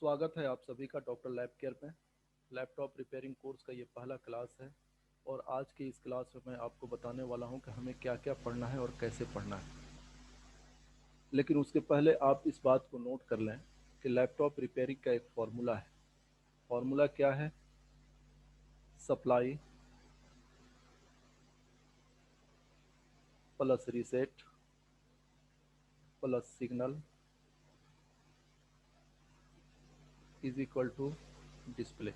स्वागत है आप सभी का डॉक्टर लैब केयर में। लैपटॉप रिपेयरिंग कोर्स का ये पहला क्लास है और आज की इस क्लास में मैं आपको बताने वाला हूं कि हमें क्या क्या पढ़ना है और कैसे पढ़ना है। लेकिन उसके पहले आप इस बात को नोट कर लें कि लैपटॉप रिपेयरिंग का एक फॉर्मूला है। फॉर्मूला क्या है? Supply plus reset plus signal is equal to display.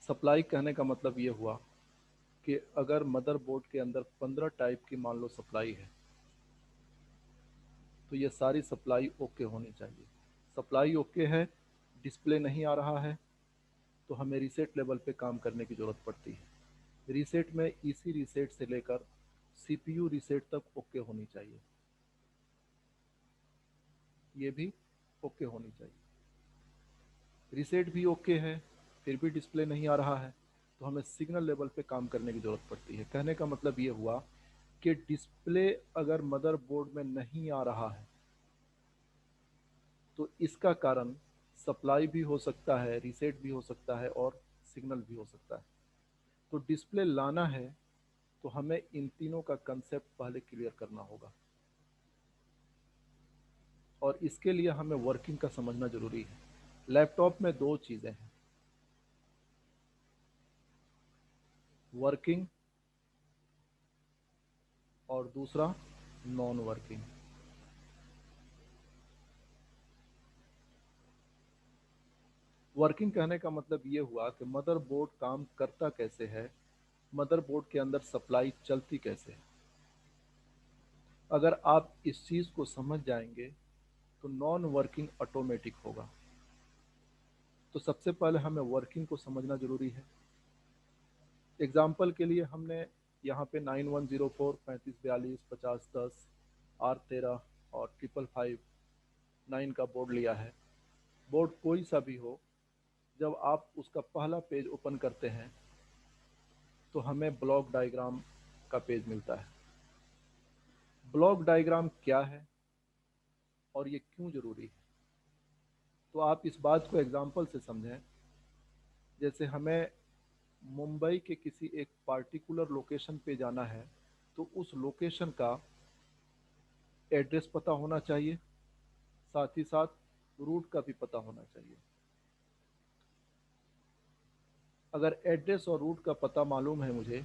Supply कहने का मतलब ये हुआ कि अगर मदरबोर्ड के अंदर 15 टाइप की मान लो सप्लाई है तो ये सारी सप्लाई ओके होनी चाहिए। सप्लाई ओके है, डिस्प्ले नहीं आ रहा है, तो हमें रीसेट लेवल पे काम करने की ज़रूरत पड़ती है। रीसेट में ईसी रीसेट से लेकर सीपीयू रीसेट तक ओके होनी चाहिए, ये भी ओके होनी चाहिए। रीसेट भी ओके है, फिर भी डिस्प्ले नहीं आ रहा है, तो हमें सिग्नल लेवल पे काम करने की ज़रूरत पड़ती है। कहने का मतलब ये हुआ कि डिस्प्ले अगर मदरबोर्ड में नहीं आ रहा है तो इसका कारण सप्लाई भी हो सकता है, रीसेट भी हो सकता है और सिग्नल भी हो सकता है। तो डिस्प्ले लाना है तो हमें इन तीनों का कंसेप्ट पहले क्लियर करना होगा और इसके लिए हमें वर्किंग का समझना जरूरी है। लैपटॉप में दो चीज़ें हैं, वर्किंग और दूसरा नॉन वर्किंग। वर्किंग कहने का मतलब ये हुआ कि मदरबोर्ड काम करता कैसे है, मदरबोर्ड के अंदर सप्लाई चलती कैसे है। अगर आप इस चीज़ को समझ जाएंगे तो नॉन वर्किंग ऑटोमेटिक होगा। तो सबसे पहले हमें वर्किंग को समझना जरूरी है। एग्जाम्पल के लिए हमने यहाँ पे 9104 3542 5010 R13 और 555 का बोर्ड लिया है। बोर्ड कोई सा भी हो, जब आप उसका पहला पेज ओपन करते हैं तो हमें ब्लॉक डायग्राम का पेज मिलता है। ब्लॉक डायग्राम क्या है और ये क्यों जरूरी है, तो आप इस बात को एग्जाम्पल से समझें। जैसे हमें मुंबई के किसी एक पार्टिकुलर लोकेशन पे जाना है तो उस लोकेशन का एड्रेस पता होना चाहिए, साथ ही साथ रूट का भी पता होना चाहिए। अगर एड्रेस और रूट का पता मालूम है मुझे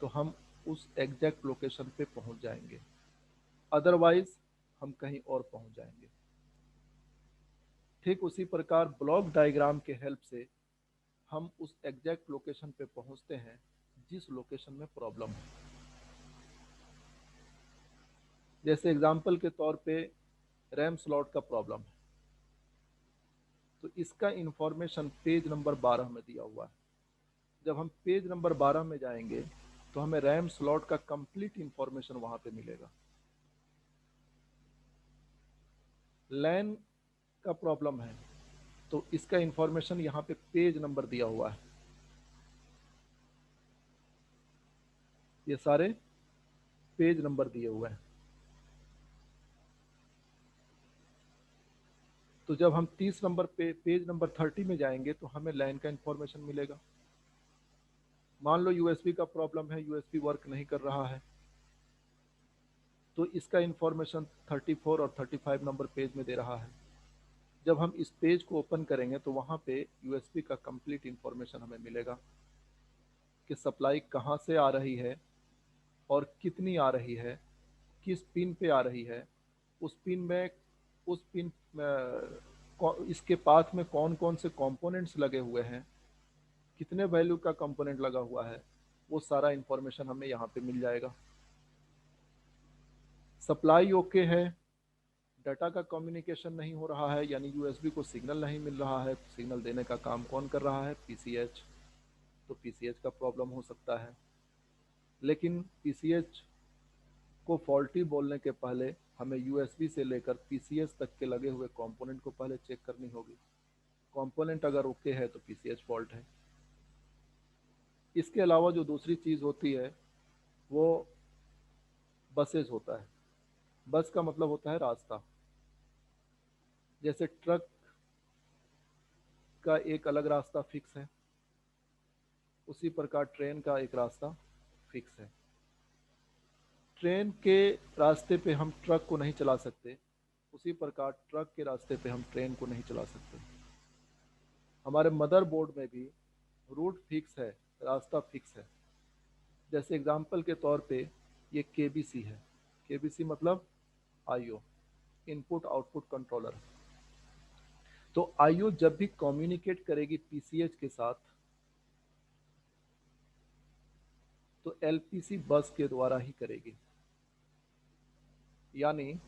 तो हम उस एग्जैक्ट लोकेशन पे पहुंच जाएंगे, अदरवाइज हम कहीं और पहुंच जाएंगे। ठीक उसी प्रकार ब्लॉक डायग्राम के हेल्प से हम उस एग्जैक्ट लोकेशन पे पहुंचते हैं जिस लोकेशन में प्रॉब्लम है। जैसे एग्जांपल के तौर पे रैम स्लॉट का प्रॉब्लम है, तो इसका इंफॉर्मेशन पेज नंबर 12 में दिया हुआ है। जब हम पेज नंबर 12 में जाएंगे तो हमें रैम स्लॉट का कंप्लीट इंफॉर्मेशन वहां पे मिलेगा। लैन का प्रॉब्लम है तो इसका इंफॉर्मेशन यहाँ पे पेज नंबर दिया हुआ है। ये सारे पेज नंबर दिए हुए हैं। तो जब हम 30 नंबर पे पेज नंबर 30 में जाएंगे तो हमें लैन का इंफॉर्मेशन मिलेगा। मान लो यूएसबी का प्रॉब्लम है, यूएसबी वर्क नहीं कर रहा है, तो इसका इंफॉर्मेशन 34 और 35 नंबर पेज में दे रहा है। जब हम इस पेज को ओपन करेंगे तो वहाँ पे यूएसबी का कंप्लीट इंफॉर्मेशन हमें मिलेगा कि सप्लाई कहाँ से आ रही है और कितनी आ रही है, किस पिन पे आ रही है, उस पिन में उस पिन इसके पाथ में कौन कौन से कंपोनेंट्स लगे हुए हैं, कितने वैल्यू का कंपोनेंट लगा हुआ है, वो सारा इंफॉर्मेशन हमें यहाँ पे मिल जाएगा। सप्लाई ओके है, डाटा का कम्युनिकेशन नहीं हो रहा है, यानी यूएसबी को सिग्नल नहीं मिल रहा है। सिग्नल देने का काम कौन कर रहा है? पीसीएच। तो पीसीएच का प्रॉब्लम हो सकता है। लेकिन पीसीएच को फॉल्टी बोलने के पहले हमें यूएसबी से लेकर पीसीएच तक के लगे हुए कंपोनेंट को पहले चेक करनी होगी। कंपोनेंट अगर ओके है तो पीसीएच फॉल्ट है। इसके अलावा जो दूसरी चीज़ होती है वो बसेज होता है। बस का मतलब होता है रास्ता। जैसे ट्रक का एक अलग रास्ता फिक्स है, उसी प्रकार ट्रेन का एक रास्ता फिक्स है। ट्रेन के रास्ते पे हम ट्रक को नहीं चला सकते, उसी प्रकार ट्रक के रास्ते पे हम ट्रेन को नहीं चला सकते। हमारे मदरबोर्ड में भी रूट फिक्स है, रास्ता फिक्स है। जैसे एग्जांपल के तौर पे ये केबीसी है। केबीसी मतलब आईओ, इनपुट आउटपुट कंट्रोलर। तो आईओ जब भी कम्युनिकेट करेगी पीसीएच के साथ, तो एलपीसी बस के द्वारा ही करेगी। यानी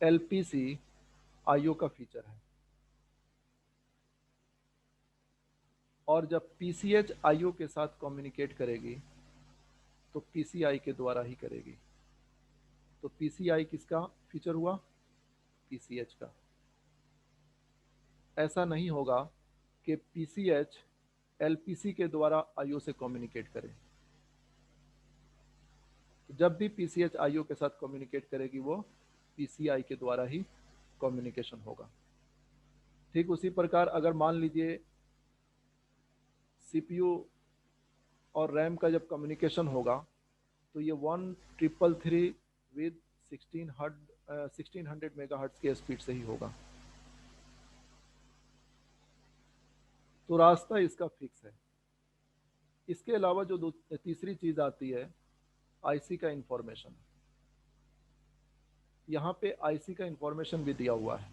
एलपीसी आईओ का फीचर है, और जब पीसीएच आईओ के साथ कम्युनिकेट करेगी तो पीसीआई के द्वारा ही करेगी। तो पीसीआई किसका फीचर हुआ? पीसीएच का। ऐसा नहीं होगा कि पीसीएच एलपीसी के द्वारा आईओ से कम्युनिकेट करे। तो जब भी पीसीएच आईओ के साथ कम्युनिकेट करेगी, वो पीसीआई के द्वारा ही कम्युनिकेशन होगा। ठीक उसी प्रकार अगर मान लीजिए सीपीयू और रैम का जब कम्युनिकेशन होगा, तो ये 1333 विद 1600 मेगाहर्ट्ज के स्पीड से ही होगा। तो रास्ता इसका फिक्स है। इसके अलावा जो तीसरी चीज आती है, आईसी का इंफॉर्मेशन। यहाँ पे आईसी का इंफॉर्मेशन भी दिया हुआ है।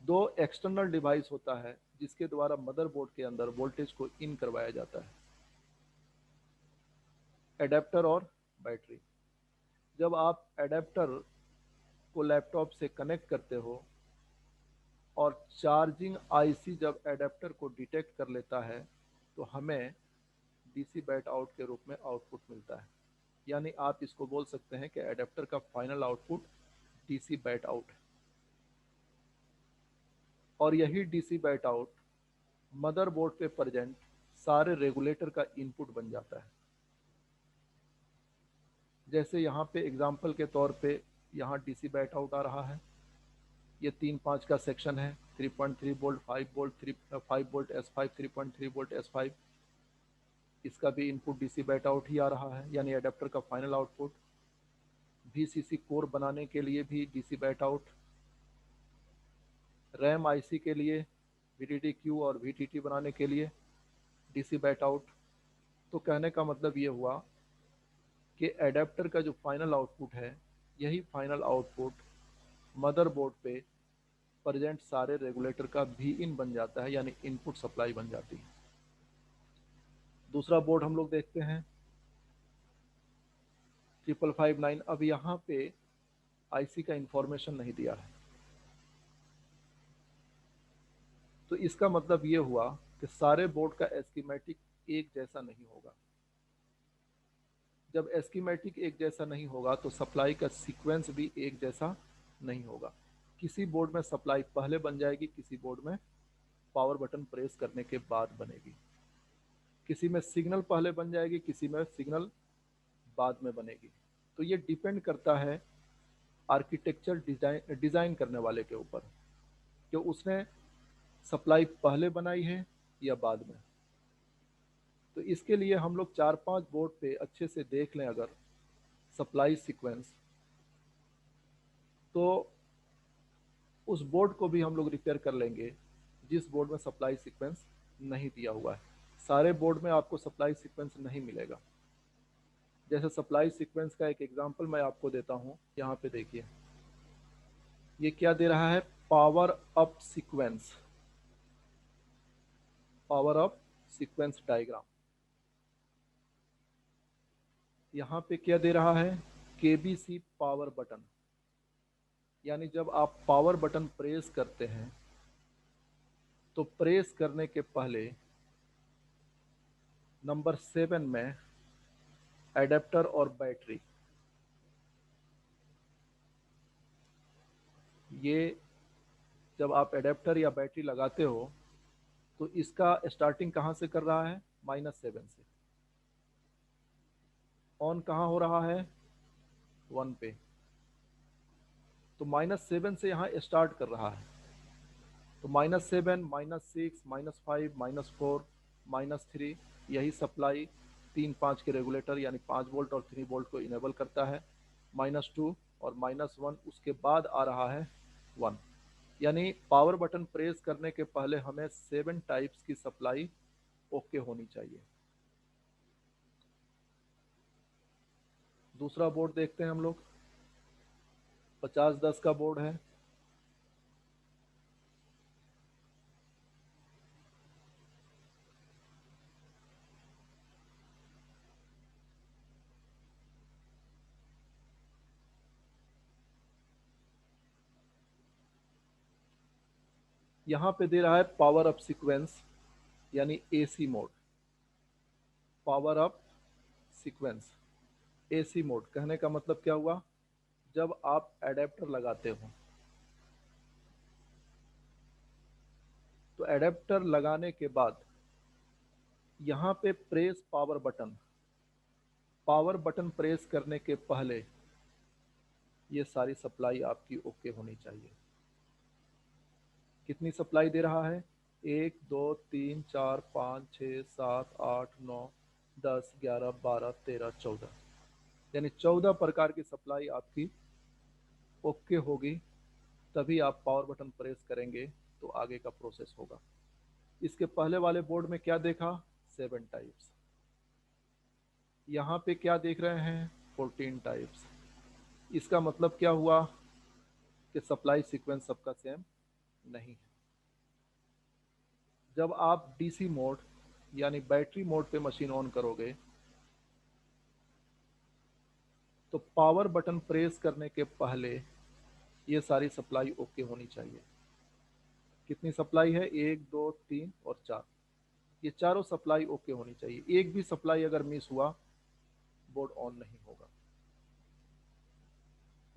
दो एक्सटर्नल डिवाइस होता है जिसके द्वारा मदरबोर्ड के अंदर वोल्टेज को इन करवाया जाता है, एडेप्टर और बैटरी। जब आप एडेप्टर को लैपटॉप से कनेक्ट करते हो और चार्जिंग आईसी जब एडेप्टर को डिटेक्ट कर लेता है, तो हमें डीसी बैट आउट के रूप में आउटपुट मिलता है। यानी आप इसको बोल सकते हैं कि एडेप्टर का final output DC bat out है। और यही डीसी बैट आउट मदरबोर्ड पे प्रेजेंट सारे रेगुलेटर का इनपुट बन जाता है। जैसे यहाँ पे एग्जांपल के तौर पे यहाँ डीसी बैट आउट आ रहा है। ये 3-5 का सेक्शन है, 3.3 volt, 5 volt, 5 volt S5, 3.3 volt S5। इसका भी इनपुट डीसी बैट आउट ही आ रहा है, यानी एडेप्टर का फाइनल आउटपुट। वीसीसी कोर बनाने के लिए भी DC bat out, RAM IC के लिए वीडीडी क्यू और वीटीटी बनाने के लिए डीसी बैट आउट। तो कहने का मतलब ये हुआ कि एडेप्टर का जो फाइनल आउटपुट है, यही फाइनल आउटपुट मदरबोर्ड पे प्रेजेंट सारे रेगुलेटर का भी इन बन जाता है, यानी इनपुट सप्लाई बन जाती है। दूसरा बोर्ड हम लोग देखते हैं 5559। अब यहाँ पे आईसी का इंफॉर्मेशन नहीं दिया है, तो इसका मतलब ये हुआ कि सारे बोर्ड का एस्कीमेटिक एक जैसा नहीं होगा। जब एस्कीमेटिक एक जैसा नहीं होगा तो सप्लाई का सीक्वेंस भी एक जैसा नहीं होगा। किसी बोर्ड में सप्लाई पहले बन जाएगी, किसी बोर्ड में पावर बटन प्रेस करने के बाद बनेगी। किसी में सिग्नल पहले बन जाएगी, किसी में सिग्नल बाद में बनेगी। तो ये डिपेंड करता है आर्किटेक्चर डिज़ाइन करने वाले के ऊपर, कि उसने सप्लाई पहले बनाई है या बाद में। तो इसके लिए हम लोग 4-5 बोर्ड पे अच्छे से देख लें अगर सप्लाई सीक्वेंस, तो उस बोर्ड को भी हम लोग रिपेयर कर लेंगे जिस बोर्ड में सप्लाई सीक्वेंस नहीं दिया हुआ है। सारे बोर्ड में आपको सप्लाई सीक्वेंस नहीं मिलेगा। जैसे सप्लाई सीक्वेंस का एक एग्जांपल मैं आपको देता हूँ, यहाँ पे देखिए ये क्या दे रहा है, power up sequence, power up sequence diagram. यहाँ पे क्या दे रहा है, केबीसी पावर बटन। यानी जब आप पावर बटन प्रेस करते हैं तो प्रेस करने के पहले नंबर 7 में एडेप्टर और बैटरी, ये जब आप एडेप्टर या बैटरी लगाते हो तो इसका स्टार्टिंग कहाँ से कर रहा है, -7 से। ऑन कहाँ हो रहा है, 1 पे। तो -7 से यहाँ स्टार्ट कर रहा है, तो -7, -6, -5, -4, -3, यही सप्लाई 3 5 के रेगुलेटर यानी 5 वोल्ट और 3 वोल्ट को इनेबल करता है। -2 और -1, उसके बाद आ रहा है 1, यानी पावर बटन प्रेस करने के पहले हमें 7 टाइप्स की सप्लाई ओके होनी चाहिए। दूसरा बोर्ड देखते हैं हम लोग, 5010 का बोर्ड है। यहाँ पे दे रहा है पावर अप सीक्वेंस यानी AC mode. Power up sequence AC mode कहने का मतलब क्या हुआ, जब आप एडेप्टर लगाते हो तो एडेप्टर लगाने के बाद यहाँ पे press power button, power button press करने के पहले ये सारी सप्लाई आपकी ओके होनी चाहिए। कितनी सप्लाई दे रहा है, 1 2 3 4 5 6 7 8 9 10 11 12 13 14, यानी 14 प्रकार की सप्लाई आपकी ओके होगी, तभी आप पावर बटन प्रेस करेंगे तो आगे का प्रोसेस होगा। इसके पहले वाले बोर्ड में क्या देखा, 7 टाइप्स, यहाँ पे क्या देख रहे हैं, 14 टाइप्स। इसका मतलब क्या हुआ कि सप्लाई सीक्वेंस सबका सेम नहीं है। जब आप डीसी मोड यानी बैटरी मोड पे मशीन ऑन करोगे तो पावर बटन प्रेस करने के पहले ये सारी सप्लाई ओके होनी चाहिए। कितनी सप्लाई है, 1 2 3 और 4, ये चारों सप्लाई ओके होनी चाहिए। एक भी सप्लाई अगर मिस हुआ बोर्ड ऑन नहीं होगा।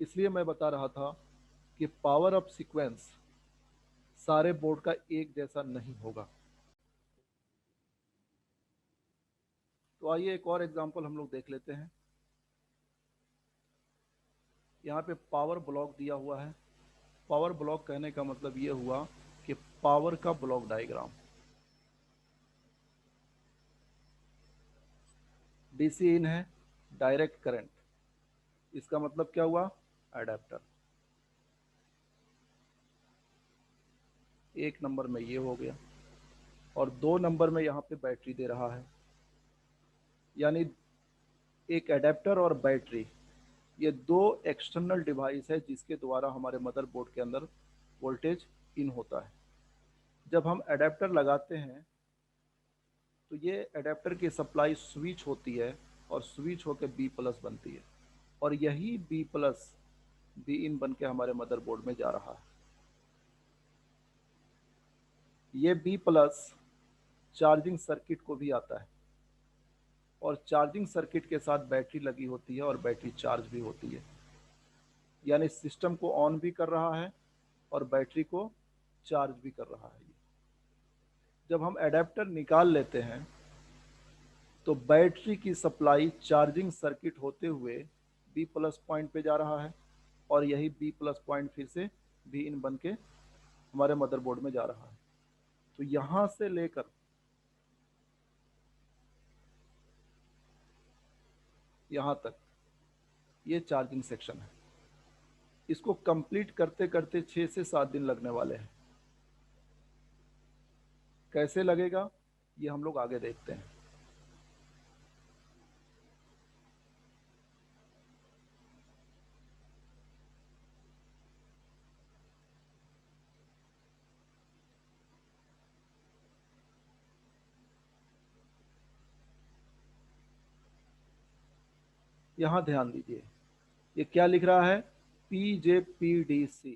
इसलिए मैं बता रहा था कि पावर अप सीक्वेंस सारे बोर्ड का एक जैसा नहीं होगा। तो आइए एक और एग्जांपल हम लोग देख लेते हैं। यहाँ पे पावर ब्लॉक दिया हुआ है। पावर ब्लॉक कहने का मतलब ये हुआ कि पावर का ब्लॉक डायग्राम। डीसी इन है, डायरेक्ट करंट, इसका मतलब क्या हुआ, एडेप्टर। एक नंबर में ये हो गया, और 2 नंबर में यहाँ पे बैटरी दे रहा है, यानी एक एडेप्टर और बैटरी, ये 2 एक्सटर्नल डिवाइस है जिसके द्वारा हमारे मदरबोर्ड के अंदर वोल्टेज इन होता है। जब हम एडेप्टर लगाते हैं तो ये एडेप्टर की सप्लाई स्विच होती है और स्विच होकर बी प्लस बनती है, और यही बी प्लस बी इन बन के हमारे मदरबोर्ड में जा रहा है। ये बी प्लस चार्जिंग सर्किट को भी आता है, और चार्जिंग सर्किट के साथ बैटरी लगी होती है और बैटरी चार्ज भी होती है, यानी सिस्टम को ऑन भी कर रहा है और बैटरी को चार्ज भी कर रहा है। जब हम एडेप्टर निकाल लेते हैं तो बैटरी की सप्लाई चार्जिंग सर्किट होते हुए बी प्लस पॉइंट पे जा रहा है, और यही बी प्लस पॉइंट फिर से बी इन बन के हमारे मदरबोर्ड में जा रहा है। तो यहाँ से लेकर यहाँ तक ये चार्जिंग सेक्शन है। इसको कंप्लीट करते करते 6 से 7 दिन लगने वाले हैं। कैसे लगेगा ये हम लोग आगे देखते हैं। यहाँ ध्यान दीजिए, ये क्या लिख रहा है, PJPDC,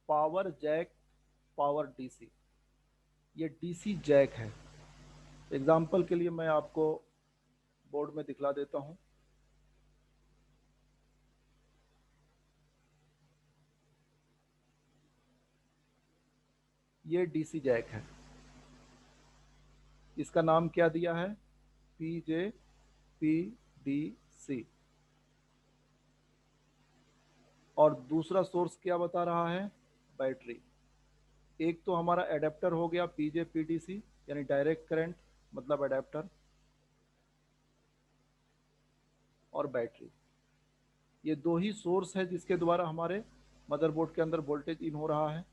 power jack power DC. ये डीसी जैक है। एग्जाम्पल के लिए मैं आपको बोर्ड में दिखला देता हूँ। ये डीसी जैक है, इसका नाम क्या दिया है, PJPDC। और दूसरा सोर्स क्या बता रहा है, बैटरी। एक तो हमारा एडेप्टर हो गया पीजे पीडीसी, यानी डायरेक्ट करंट मतलब एडेप्टर, और बैटरी। ये दो ही सोर्स है जिसके द्वारा हमारे मदरबोर्ड के अंदर वोल्टेज इन हो रहा है।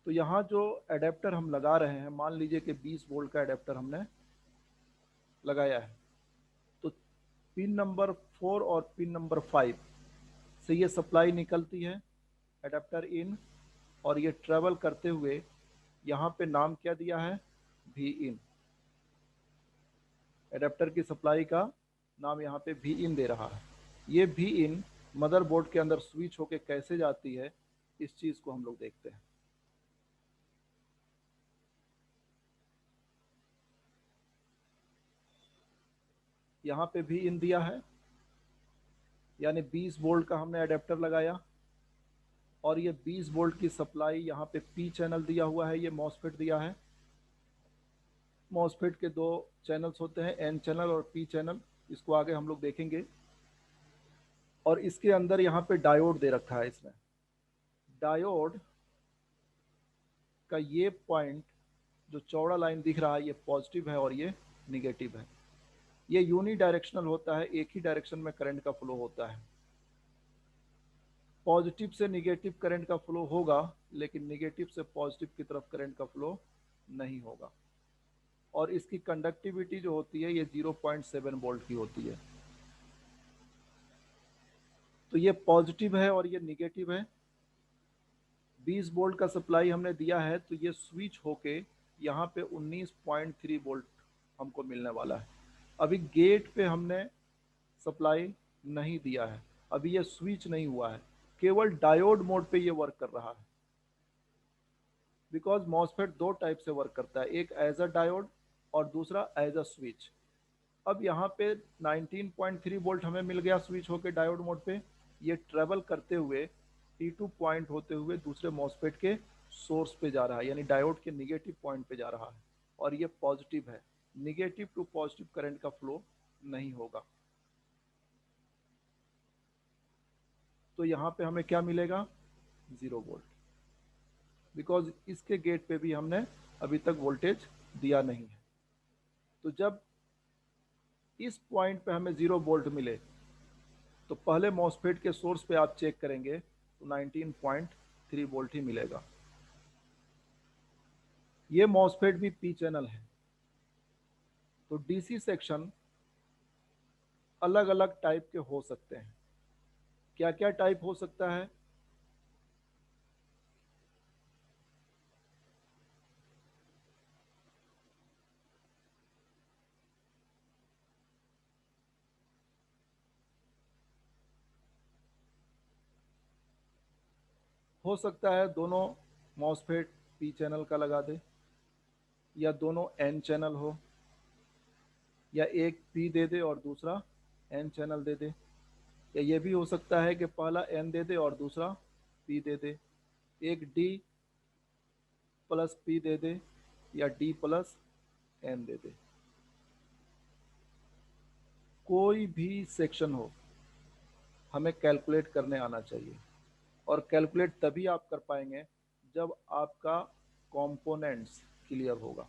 तो यहाँ जो एडेप्टर हम लगा रहे हैं, मान लीजिए कि 20 वोल्ट का एडेप्टर हमने लगाया है, तो पिन नंबर 4 और पिन नंबर 5 से ये सप्लाई निकलती है, एडेप्टर इन, और ये ट्रेवल करते हुए यहाँ पे नाम क्या दिया है, भी इन। एडेप्टर की सप्लाई का नाम यहाँ पे भी इन दे रहा है। ये भी इन मदरबोर्ड के अंदर स्विच होके कैसे जाती है, इस चीज को हम लोग देखते हैं। यहाँ पे भी इन दिया है, यानी 20 वोल्ट का हमने एडेप्टर लगाया, और ये 20 वोल्ट की सप्लाई यहाँ पे पी चैनल दिया हुआ है, ये मॉसफेट दिया है। मॉसफेट के दो चैनल्स होते हैं, एन चैनल और पी चैनल, इसको आगे हम लोग देखेंगे। और इसके अंदर यहाँ पे डायोड दे रखा है। इसमें डायोड का ये पॉइंट जो चौड़ा लाइन दिख रहा है, ये पॉजिटिव है और ये निगेटिव है। ये यूनी डायरेक्शनल होता है, एक ही डायरेक्शन में करंट का फ्लो होता है। पॉजिटिव से निगेटिव करंट का फ्लो होगा, लेकिन निगेटिव से पॉजिटिव की तरफ करंट का फ्लो नहीं होगा। और इसकी कंडक्टिविटी जो होती है, ये 0.7 वोल्ट की होती है। तो ये पॉजिटिव है और ये निगेटिव है। 20 वोल्ट का सप्लाई हमने दिया है, तो ये स्विच होके यहाँ पे 19.3 वोल्ट हमको मिलने वाला है। अभी गेट पे हमने सप्लाई नहीं दिया है, अभी ये स्विच नहीं हुआ है, केवल डायोड मोड पे ये वर्क कर रहा है। बिकॉज मॉसफेट दो टाइप से वर्क करता है, एक एज अ डायोड और दूसरा एज अ स्विच। अब यहाँ पे 19.3 वोल्ट हमें मिल गया स्विच होके डायोड मोड पे। ये ट्रेवल करते हुए T2 पॉइंट होते हुए दूसरे मॉसफेट के सोर्स पे जा रहा है, यानी डायोड के निगेटिव पॉइंट पे जा रहा है, और ये पॉजिटिव है। निगेटिव टू पॉजिटिव करंट का फ्लो नहीं होगा। तो यहाँ पे हमें क्या मिलेगा, 0 वोल्ट, बिकॉज इसके गेट पे भी हमने अभी तक वोल्टेज दिया नहीं है। तो जब इस पॉइंट पे हमें 0 वोल्ट मिले, तो पहले मॉसफेट के सोर्स पे आप चेक करेंगे तो 19.3 वोल्ट ही मिलेगा। ये मॉसफेट भी पी चैनल है। तो डीसी सेक्शन अलग अलग टाइप के हो सकते हैं। क्या क्या टाइप हो सकता है, हो सकता है दोनों मॉसफेट पी चैनल का लगा दे, या दोनों एन चैनल हो, या एक पी दे दे और दूसरा एन चैनल दे दे, या ये भी हो सकता है कि पहला एन दे दे और दूसरा पी दे दे, एक डी प्लस पी दे दे, या डी प्लस एन दे दे। कोई भी सेक्शन हो, हमें कैलकुलेट करने आना चाहिए। और कैलकुलेट तभी आप कर पाएंगे जब आपका कंपोनेंट्स क्लियर होगा।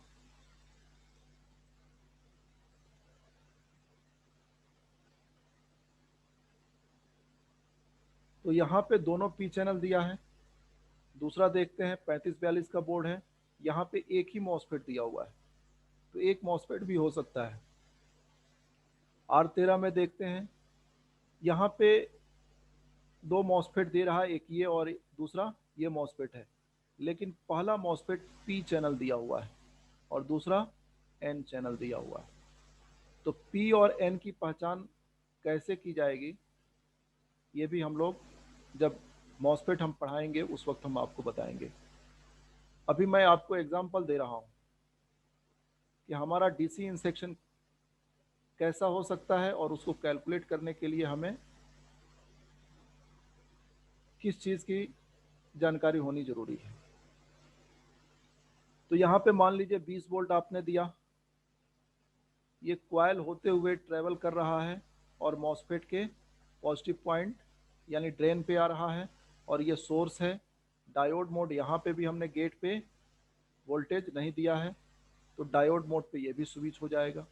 तो यहाँ पे दोनों पी चैनल दिया है। दूसरा देखते हैं, 3542 का बोर्ड है, यहाँ पे एक ही मॉसफेट दिया हुआ है, तो एक मॉसफेट भी हो सकता है। R13 में देखते हैं, यहाँ पे दो मॉसफेट दे रहा है, एक ये और दूसरा ये मॉसफेट है, लेकिन पहला मॉसफेट पी चैनल दिया हुआ है और दूसरा एन चैनल दिया हुआ है। तो पी और एन की पहचान कैसे की जाएगी, ये भी हम लोग जब मॉसफेट हम पढ़ाएंगे उस वक्त हम आपको बताएंगे। अभी मैं आपको एग्जांपल दे रहा हूँ कि हमारा डीसी इंसेक्शन कैसा हो सकता है, और उसको कैलकुलेट करने के लिए हमें किस चीज़ की जानकारी होनी जरूरी है। तो यहाँ पे मान लीजिए 20 वोल्ट आपने दिया, ये कॉइल होते हुए ट्रेवल कर रहा है और मॉसफेट के पॉजिटिव पॉइंट यानी ड्रेन पे आ रहा है, और ये सोर्स है। डायोड मोड यहाँ पे भी हमने गेट पे वोल्टेज नहीं दिया है, तो डायोड मोड पे ये भी स्विच हो जाएगा।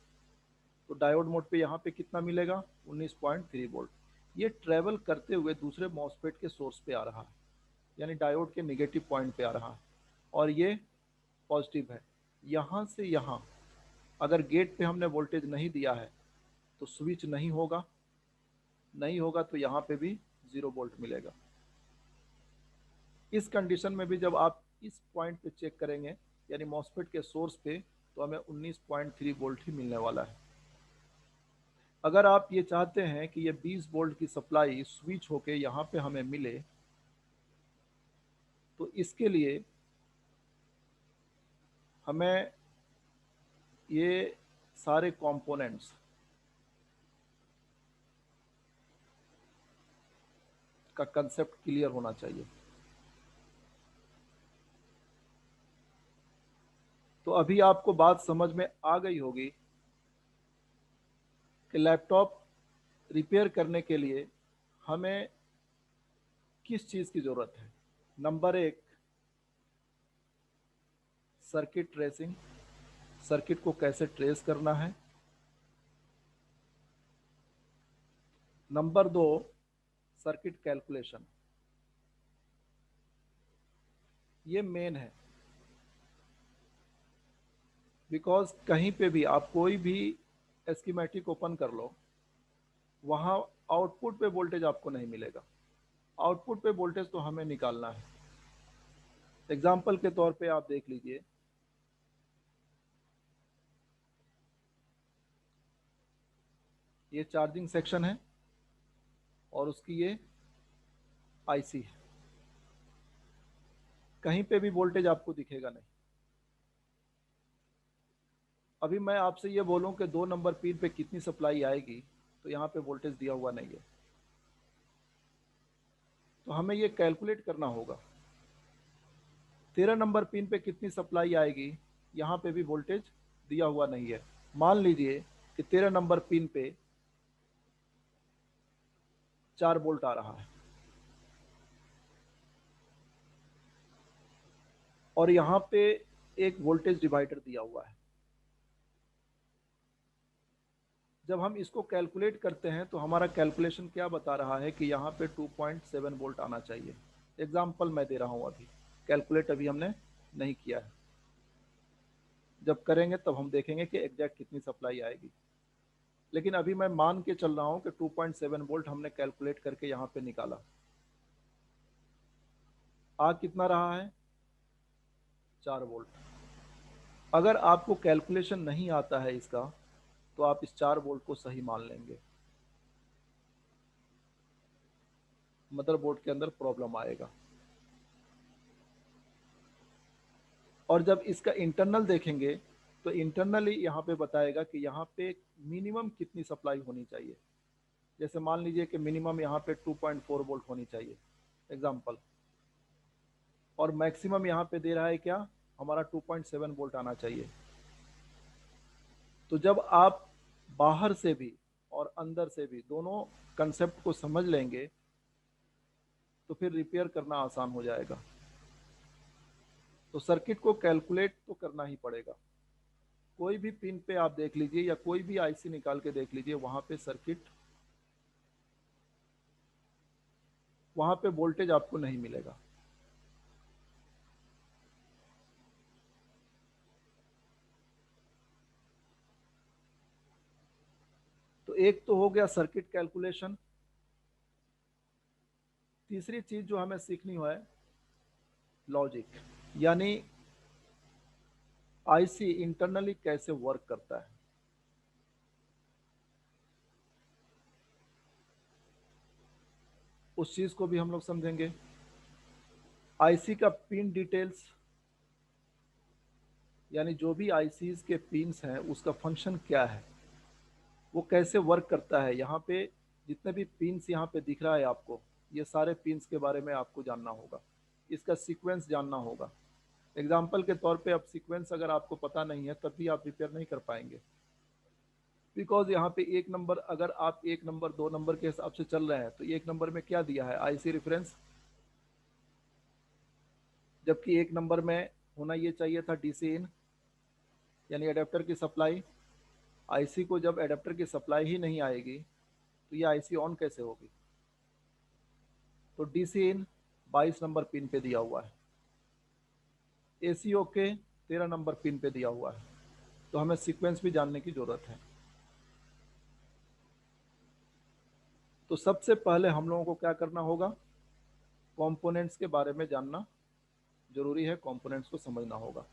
तो डायोड मोड पे यहाँ पे कितना मिलेगा, 19.3 वोल्ट। ये ट्रेवल करते हुए दूसरे मॉसफेट के सोर्स पे आ रहा है, यानी डायोड के निगेटिव पॉइंट पे आ रहा है, और ये पॉजिटिव है। यहाँ से यहाँ अगर गेट पे हमने वोल्टेज नहीं दिया है तो स्विच नहीं होगा, नहीं होगा तो यहाँ पे भी 0 वोल्ट मिलेगा। इस कंडीशन में भी जब आप इस पॉइंट पे चेक करेंगे यानी मॉसफेट के सोर्स पे, तो हमें 19.3 वोल्ट ही मिलने वाला है। अगर आप ये चाहते हैं कि ये 20 वोल्ट की सप्लाई स्विच होके यहाँ पे हमें मिले, तो इसके लिए हमें ये सारे कंपोनेंट्स का कंसेप्ट क्लियर होना चाहिए। तो अभी आपको बात समझ में आ गई होगी कि लैपटॉप रिपेयर करने के लिए हमें किस चीज़ की ज़रूरत है। नंबर एक, सर्किट ट्रेसिंग, सर्किट को कैसे ट्रेस करना है। नंबर दो, सर्किट कैलकुलेशन, ये मेन है। बिकॉज कहीं पे भी आप कोई भी एस्कीमेटिक ओपन कर लो, वहाँ आउटपुट पे वोल्टेज आपको नहीं मिलेगा। आउटपुट पे वोल्टेज तो हमें निकालना है। एग्जाम्पल के तौर पे आप देख लीजिए, ये चार्जिंग सेक्शन है और उसकी ये आईसी है। कहीं पे भी वोल्टेज आपको दिखेगा नहीं। अभी मैं आपसे ये बोलूं कि 2 नंबर पिन पे कितनी सप्लाई आएगी, तो यहाँ पे वोल्टेज दिया हुआ नहीं है, तो हमें ये कैलकुलेट करना होगा। 13 नंबर पिन पे कितनी सप्लाई आएगी, यहाँ पे भी वोल्टेज दिया हुआ नहीं है। मान लीजिए कि 13 नंबर पिन पे 4 वोल्ट आ रहा है और यहाँ पे एक वोल्टेज डिवाइडर दिया हुआ है। जब हम इसको कैलकुलेट करते हैं तो हमारा कैलकुलेशन क्या बता रहा है कि यहाँ पे 2.7 वोल्ट आना चाहिए। एग्जाम्पल मैं दे रहा हूँ, अभी कैलकुलेट अभी हमने नहीं किया है। जब करेंगे तब हम देखेंगे कि एग्जैक्ट कितनी सप्लाई आएगी, लेकिन अभी मैं मान के चल रहा हूँ कि 2.7 वोल्ट हमने कैलकुलेट करके यहाँ पे निकाला। आ कितना रहा है, 4 वोल्ट। अगर आपको कैलकुलेशन नहीं आता है इसका, तो आप इस 4 वोल्ट को सही मान लेंगे, मदरबोर्ड के अंदर प्रॉब्लम आएगा। और जब इसका इंटरनल देखेंगे तो इंटरनली यहाँ पे बताएगा कि यहाँ पे मिनिमम कितनी सप्लाई होनी चाहिए। जैसे मान लीजिए कि मिनिमम यहाँ पे 2.4 वोल्ट होनी चाहिए एग्जाम्पल, और मैक्सिमम यहाँ पे दे रहा है क्या, हमारा 2.7 वोल्ट आना चाहिए। तो जब आप बाहर से भी और अंदर से भी दोनों कंसेप्ट को समझ लेंगे, तो फिर रिपेयर करना आसान हो जाएगा। तो सर्किट को कैलकुलेट तो करना ही पड़ेगा। कोई भी पिन पे आप देख लीजिए या कोई भी आईसी निकाल के देख लीजिए, वहां पे सर्किट, वहां पे वोल्टेज आपको नहीं मिलेगा। तो एक तो हो गया सर्किट कैलकुलेशन। तीसरी चीज जो हमें सीखनी है, लॉजिक, यानी आईसी इंटरनली कैसे वर्क करता है। उस चीज को भी हम लोग समझेंगे। आईसी का पिन डिटेल्स, यानी जो भी आईसीज के पिन्स हैं उसका फंक्शन क्या है, वो कैसे वर्क करता है। यहाँ पे जितने भी पिन्स यहाँ पे दिख रहा है आपको, ये सारे पिन्स के बारे में आपको जानना होगा, इसका सीक्वेंस जानना होगा। एग्जाम्पल के तौर पे अब सीक्वेंस अगर आपको पता नहीं है तब भी आप रिपेयर नहीं कर पाएंगे। बिकॉज यहाँ पे एक नंबर, अगर आप एक नंबर दो नंबर के हिसाब से चल रहे हैं तो एक नंबर में क्या दिया है, आईसी रेफरेंस, जबकि एक नंबर में होना ये चाहिए था डीसी इन, यानी एडेप्टर की सप्लाई। आईसी को जब एडेप्टर की सप्लाई ही नहीं आएगी तो ये आईसी ऑन कैसे होगी। तो डीसी इन 22 नंबर पिन पे दिया हुआ है, एसीओ के 13 नंबर पिन पे दिया हुआ है। तो हमें सीक्वेंस भी जानने की जरूरत है। तो सबसे पहले हम लोगों को क्या करना होगा, कंपोनेंट्स के बारे में जानना जरूरी है, कंपोनेंट्स को समझना होगा।